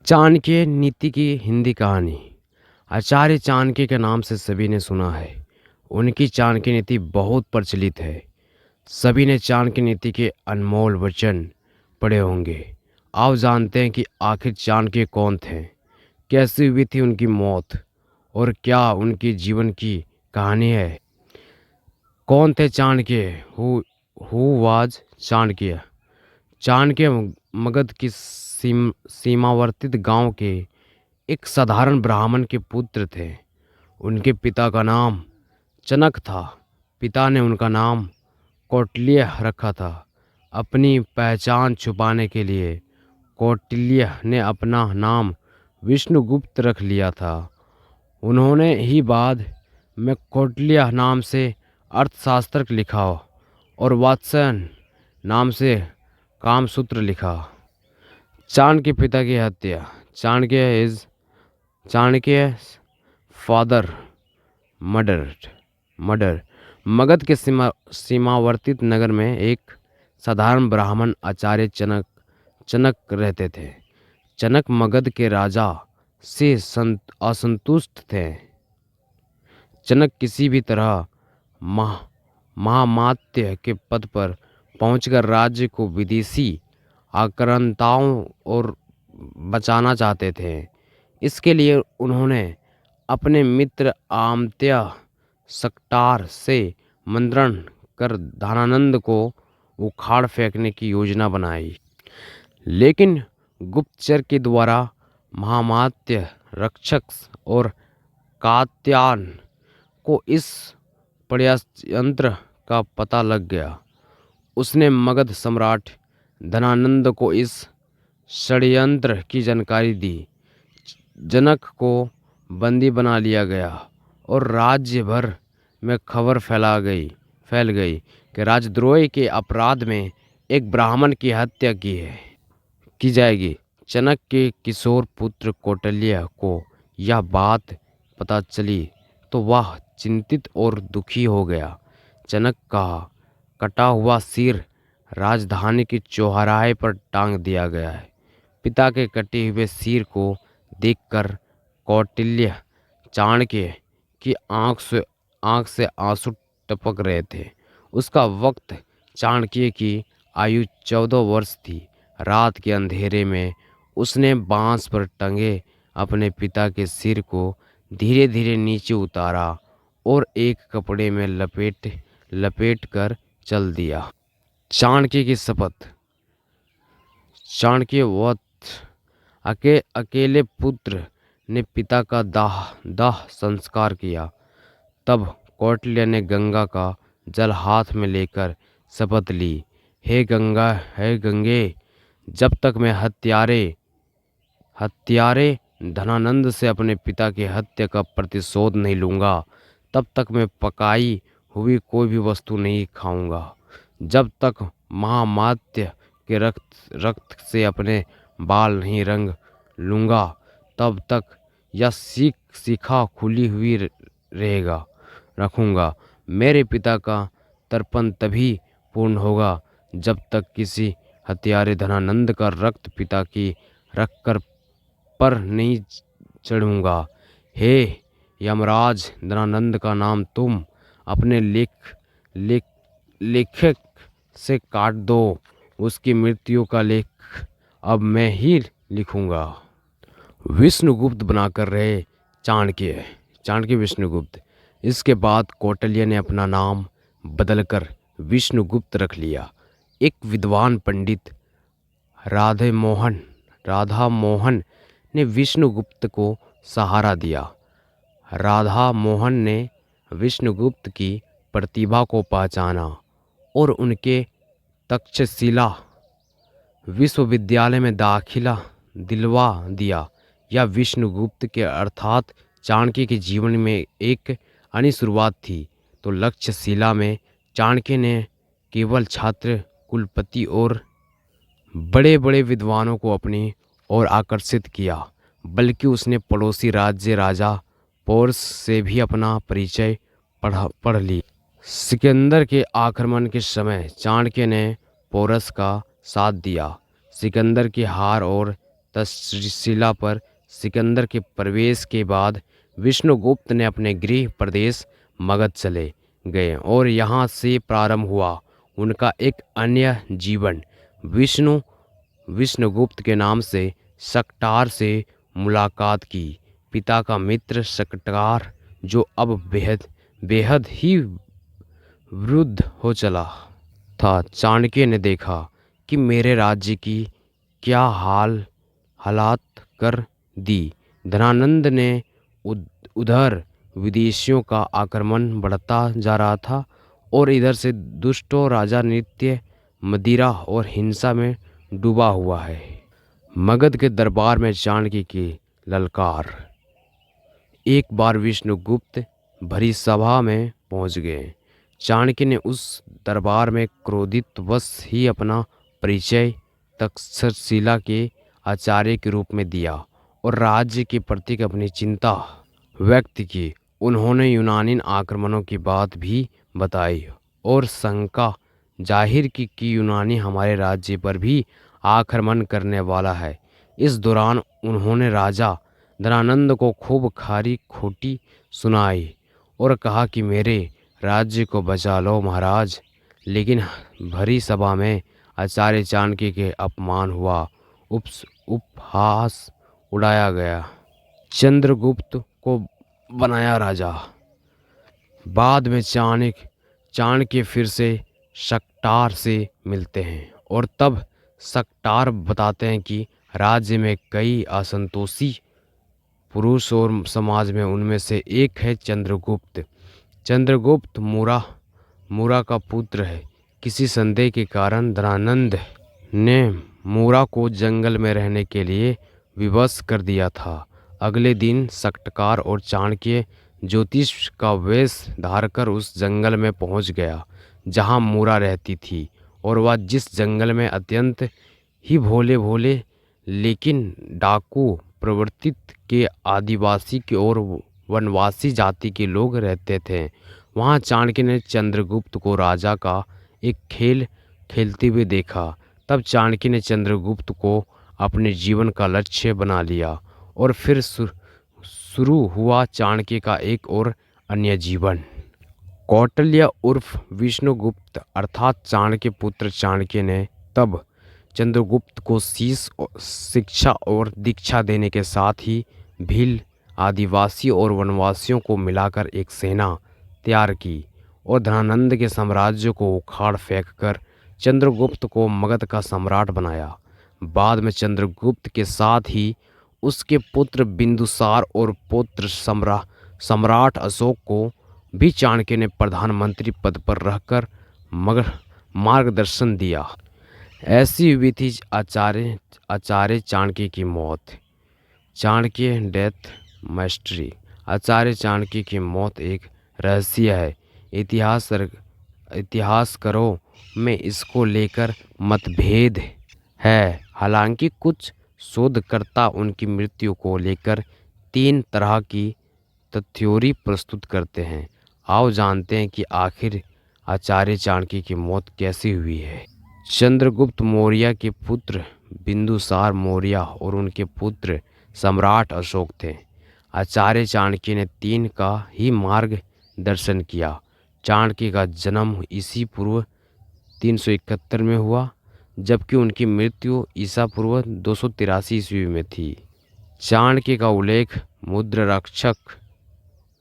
चाणक्य नीति की हिंदी कहानी। आचार्य चाणक्य के नाम से सभी ने सुना है। उनकी चाणक्य नीति बहुत प्रचलित है। सभी ने चाणक्य नीति के अनमोल वचन पढ़े होंगे। आओ जानते हैं कि आखिर चाणक्य कौन थे, कैसे हुई थी उनकी मौत और क्या उनके जीवन की कहानी है। कौन थे चाणक्य? Who was Chanakya? चाणक्य मगध की सीमावर्ती गांव के एक साधारण ब्राह्मण के पुत्र थे। उनके पिता का नाम चनक था। पिता ने उनका नाम कौटिल्य रखा था। अपनी पहचान छुपाने के लिए कौटिल्य ने अपना नाम विष्णुगुप्त रख लिया था। उन्होंने ही बाद में कौटिल्य नाम से अर्थशास्त्र लिखा और वात्स्यन नाम से कामसूत्र लिखा। चाणक्य पिता की हत्या। Chanakya father murder. मगध के सीमावर्ती नगर में एक साधारण ब्राह्मण आचार्य चनक रहते थे। चनक मगध के राजा से असंतुष्ट थे। चनक किसी भी तरह महामात्य के पद पर पहुंचकर राज्य को विदेशी आक्रांताओं और बचाना चाहते थे। इसके लिए उन्होंने अपने मित्र आमत्य सकटार से मंत्रण कर धनानंद को उखाड़ फेंकने की योजना बनाई। लेकिन गुप्तचर के द्वारा महामात्य रक्षक और कात्यायन को इस षड्यंत्र का पता लग गया। उसने मगध सम्राट धनानंद को इस षड्यंत्र की जानकारी दी। जनक को बंदी बना लिया गया और राज्य भर में खबर फैल गई कि राजद्रोही के अपराध में एक ब्राह्मण की हत्या की जाएगी। चनक के किशोर पुत्र कौटिल्य को यह बात पता चली तो वह चिंतित और दुखी हो गया। चनक का कटा हुआ सिर राजधानी की चौराहे पर टांग दिया गया है। पिता के कटे हुए सिर को देखकर कौटिल्य चाणक्य की आंख से आंसू टपक रहे थे। उसका वक्त चाणक्य की आयु 14 वर्ष थी। रात के अंधेरे में उसने बांस पर टंगे अपने पिता के सिर को धीरे धीरे नीचे उतारा और एक कपड़े में लपेट कर चल दिया। चाणक्य की शपथ। चाणक्य अकेले पुत्र ने पिता का दाह संस्कार किया। तब कौटिल्य ने गंगा का जल हाथ में लेकर शपथ ली, हे गंगे, जब तक मैं हत्यारे धनानंद से अपने पिता की हत्या का प्रतिशोध नहीं लूँगा, तब तक मैं पकाई हुई कोई भी वस्तु नहीं खाऊंगा। जब तक महामात्य के रक्त से अपने बाल नहीं रंग लूँगा, तब तक यह शिखा खुली हुई रखूँगा। मेरे पिता का तर्पण तभी पूर्ण होगा जब तक किसी हत्यारे धनानंद का रक्त पिता की रखकर पर नहीं चढ़ूँगा। हे यमराज, धनानंद का नाम तुम अपने लेखक से काट दो। उसकी मृत्यु का लेख अब मैं ही लिखूंगा। विष्णुगुप्त बनाकर रहे चाणक्य विष्णुगुप्त। इसके बाद कौटिल्य ने अपना नाम बदलकर विष्णुगुप्त रख लिया। एक विद्वान पंडित राधा मोहन ने विष्णुगुप्त को सहारा दिया। राधा मोहन ने विष्णुगुप्त की प्रतिभा को पहचाना और उनके तक्षशिला विश्वविद्यालय में दाखिला दिलवा दिया। यह विष्णुगुप्त के अर्थात चाणक्य के जीवन में एक नई शुरुआत थी। तो तक्षशिला में चाणक्य ने केवल छात्र, कुलपति और बड़े बड़े विद्वानों को अपनी ओर आकर्षित किया, बल्कि उसने पड़ोसी राज्य राजा पोरस से भी अपना परिचय पढ़ ली। सिकंदर के आक्रमण के समय चाणक्य ने पोरस का साथ दिया। सिकंदर की हार और तक्षशिला पर सिकंदर के प्रवेश के बाद विष्णुगुप्त ने अपने गृह प्रदेश मगध चले गए और यहाँ से प्रारंभ हुआ उनका एक अन्य जीवन। विष्णुगुप्त के नाम से शकटार से मुलाकात की। पिता का मित्र शकटार, जो अब बेहद बेहद ही वृद्ध हो चला था, चाणक्य ने देखा कि मेरे राज्य की क्या हालात कर दी। धनानंद ने उधर विदेशियों का आक्रमण बढ़ता जा रहा था और इधर से दुष्टों राजा नृत्य, मदिरा और हिंसा में डूबा हुआ है। मगध के दरबार में चाणक्य की ललकार। एक बार विष्णुगुप्त भरी सभा में पहुंच गए। चाणक्य ने उस दरबार में क्रोधित वश ही अपना परिचय तक्षशिला के आचार्य के रूप में दिया और राज्य के प्रति अपनी चिंता व्यक्त की। उन्होंने यूनानी आक्रमणों की बात भी बताई और शंका जाहिर की कि यूनानी हमारे राज्य पर भी आक्रमण करने वाला है। इस दौरान उन्होंने राजा धनानंद को खूब खारी खोटी सुनाई और कहा कि मेरे राज्य को बचा लो महाराज। लेकिन भरी सभा में आचार्य चाणक्य के अपमान हुआ, उपहास उड़ाया गया, चंद्रगुप्त को बनाया राजा। बाद में चाणक्य फिर से शकटार से मिलते हैं और तब शकटार बताते हैं कि राज्य में कई असंतोषी पुरुष और समाज में उनमें से एक है चंद्रगुप्त। चंद्रगुप्त मूरा का पुत्र है। किसी संदेह के कारण धनानंद ने मूरा को जंगल में रहने के लिए विवश कर दिया था। अगले दिन शकटार और चाणक्य ज्योतिष का वेश धारकर उस जंगल में पहुंच गया जहां मूरा रहती थी, और वह जिस जंगल में अत्यंत ही भोले भोले लेकिन डाकू प्रवृत्ति के आदिवासी की और वनवासी जाति के लोग रहते थे, वहां चाणक्य ने चंद्रगुप्त को राजा का एक खेल खेलते हुए देखा। तब चाणक्य ने चंद्रगुप्त को अपने जीवन का लक्ष्य बना लिया और फिर शुरू हुआ चाणक्य का एक और अन्य जीवन। कौटिल्य उर्फ विष्णुगुप्त अर्थात चाणक्य पुत्र चाणक्य ने तब चंद्रगुप्त को शीश शिक्षा और दीक्षा देने के साथ ही भील आदिवासी और वनवासियों को मिलाकर एक सेना तैयार की और धनानंद के साम्राज्य को उखाड़ फेंककर चंद्रगुप्त को मगध का सम्राट बनाया। बाद में चंद्रगुप्त के साथ ही उसके पुत्र बिंदुसार और पुत्र सम्राट अशोक को भी चाणक्य ने प्रधानमंत्री पद पर रहकर मार्गदर्शन दिया। ऐसी हुई थी आचार्य चाणक्य की मौत। Chanakya death mystery. आचार्य चाणक्य की मौत एक रहस्य है। इतिहासकारों में इसको लेकर मतभेद है। हालांकि कुछ शोधकर्ता उनकी मृत्यु को लेकर 3 तरह की थ्योरी प्रस्तुत करते हैं। आओ जानते हैं कि आखिर आचार्य चाणक्य की मौत कैसे हुई है। चंद्रगुप्त मौर्य के पुत्र बिंदुसार मौर्य और उनके पुत्र सम्राट अशोक थे। आचार्य चाणक्य ने 3 का ही मार्गदर्शन किया। चाणक्य का जन्म ईसा पूर्व 371 में हुआ, जबकि उनकी मृत्यु ईसा पूर्व 283 ईस्वी में थी। चाणक्य का उल्लेख मुद्राक्षक,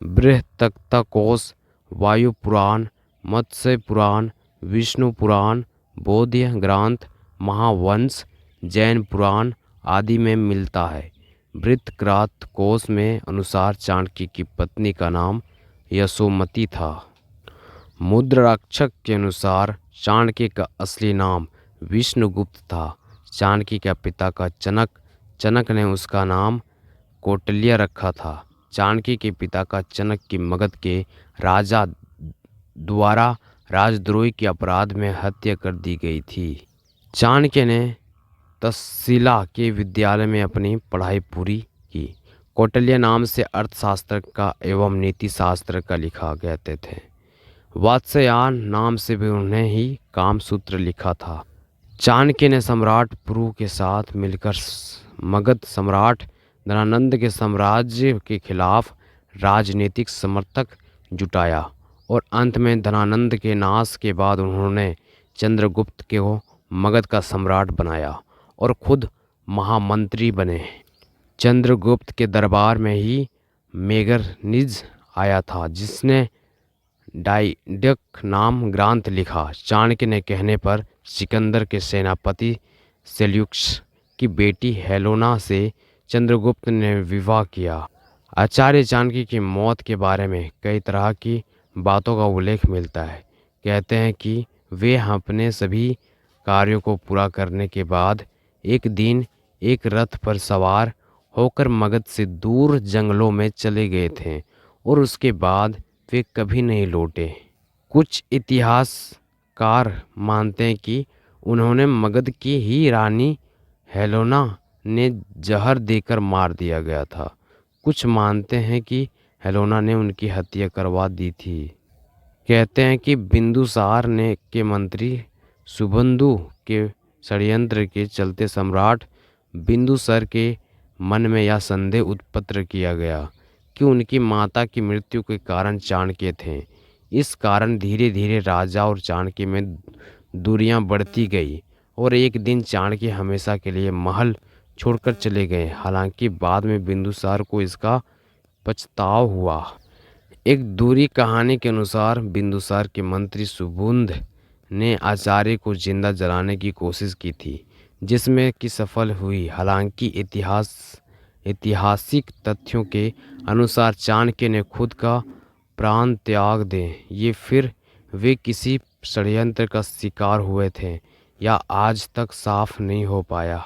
बृहत्तकथाकोश, वायु पुराण, मत्स्य पुराण, विष्णु पुराण, बौद्ध ग्रंथ, महावंश, जैन पुराण आदि में मिलता है। बृहत्तकथाकोश में अनुसार चाणक्य की पत्नी का नाम यशोमती था। मुद्राक्षक के अनुसार चाणक्य का असली नाम विष्णुगुप्त था। चाणक्य के पिता का चनक ने उसका नाम कौटिल्य रखा था। चाणक्य के पिता का चनक की मगध के राजा द्वारा राजद्रोही के अपराध में हत्या कर दी गई थी। चाणक्य ने तक्षशिला के विद्यालय में अपनी पढ़ाई पूरी की। कौटिल्य नाम से अर्थशास्त्र का एवं नीति शास्त्र का लिखा कहते थे। वात्स्यायन नाम से भी उन्हें ही कामसूत्र लिखा था। चाणक्य ने सम्राट पुरु के साथ मिलकर मगध सम्राट धनानंद के साम्राज्य के खिलाफ राजनीतिक समर्थक जुटाया और अंत में धनानंद के नाश के बाद उन्होंने चंद्रगुप्त को मगध का सम्राट बनाया और खुद महामंत्री बने। चंद्रगुप्त के दरबार में ही मेगरनिज आया था जिसने डाइडक नाम ग्रंथ लिखा। चाणक्य के कहने पर सिकंदर के सेनापति सेल्यूकस की बेटी हेलोना से चंद्रगुप्त ने विवाह किया। आचार्य चाणक्य की मौत के बारे में कई तरह की बातों का उल्लेख मिलता है। कहते हैं कि वे अपने सभी कार्यों को पूरा करने के बाद एक दिन एक रथ पर सवार होकर मगध से दूर जंगलों में चले गए थे और उसके बाद वे कभी नहीं लौटे। कुछ इतिहासकार मानते हैं कि उन्होंने मगध की ही रानी हेलोना ने जहर देकर मार दिया गया था। कुछ मानते हैं कि हेलोना ने उनकी हत्या करवा दी थी। कहते हैं कि बिंदुसार ने के मंत्री सुबंधु के षड्यंत्र के चलते सम्राट बिंदुसार के मन में यह संदेह उत्पन्न किया गया कि उनकी माता की मृत्यु के कारण चाणक्य थे। इस कारण धीरे धीरे राजा और चाणक्य में दूरियां बढ़ती गई और एक दिन चाणक्य हमेशा के लिए महल छोड़कर चले गए। हालांकि बाद में बिंदुसार को इसका पछतावा हुआ। एक दूरी कहानी के अनुसार बिंदुसार के मंत्री सुबुंध ने आचार्य को जिंदा जलाने की कोशिश की थी जिसमें कि सफल हुई। हालांकि ऐतिहासिक तथ्यों के अनुसार चाणक्य ने खुद का प्राण त्याग दे। ये फिर वे किसी षड्यंत्र का शिकार हुए थे या आज तक साफ नहीं हो पाया।